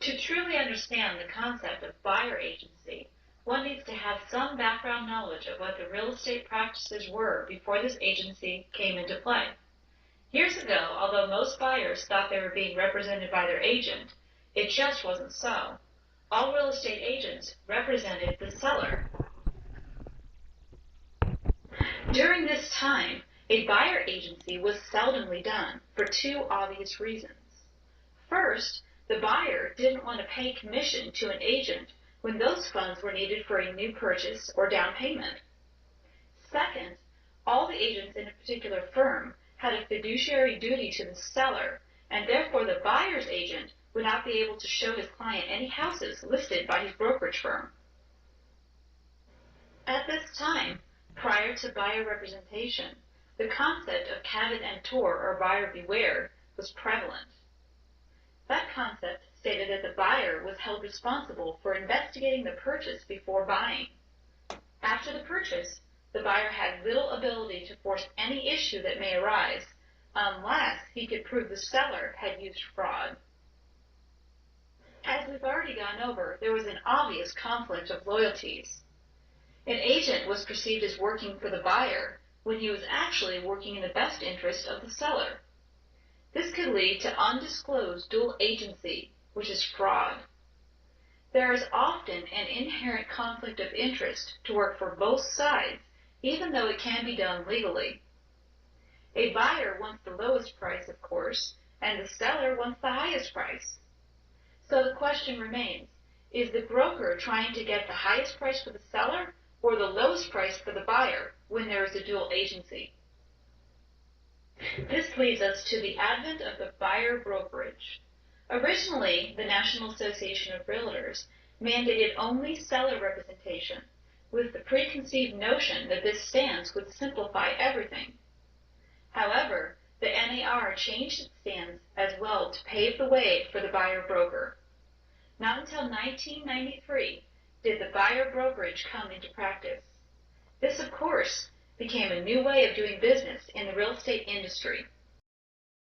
To truly understand the concept of buyer agency, one needs to have some background knowledge of what the real estate practices were before this agency came into play. Years ago, although most buyers thought they were being represented by their agent, it just wasn't so. All real estate agents represented the seller. During this time, a buyer agency was seldomly done for two obvious reasons. First, the buyer didn't want to pay commission to an agent when those funds were needed for a new purchase or down payment. Second, all the agents in a particular firm had a fiduciary duty to the seller, and therefore the buyer's agent would not be able to show his client any houses listed by his brokerage firm. At this time, prior to buyer representation, the concept of caveat emptor, or buyer beware, was prevalent. That concept stated that the buyer was held responsible for investigating the purchase before buying. After the purchase, the buyer had little ability to force any issue that may arise unless he could prove the seller had used fraud. As we've already gone over, there was an obvious conflict of loyalties. An agent was perceived as working for the buyer when he was actually working in the best interest of the seller. This could lead to undisclosed dual agency, which is fraud. There is often an inherent conflict of interest to work for both sides, even though it can be done legally. A buyer wants the lowest price, of course, and the seller wants the highest price. So the question remains, is the broker trying to get the highest price for the seller or the lowest price for the buyer when there is a dual agency? This leads us to the advent of the buyer brokerage. Originally, the National Association of Realtors mandated only seller representation, with the preconceived notion that this stance would simplify everything. However, the NAR changed its stance as well to pave the way for the buyer broker. Not until 1993 did the buyer brokerage come into practice. This, of course, became a new way of doing business in the real estate industry.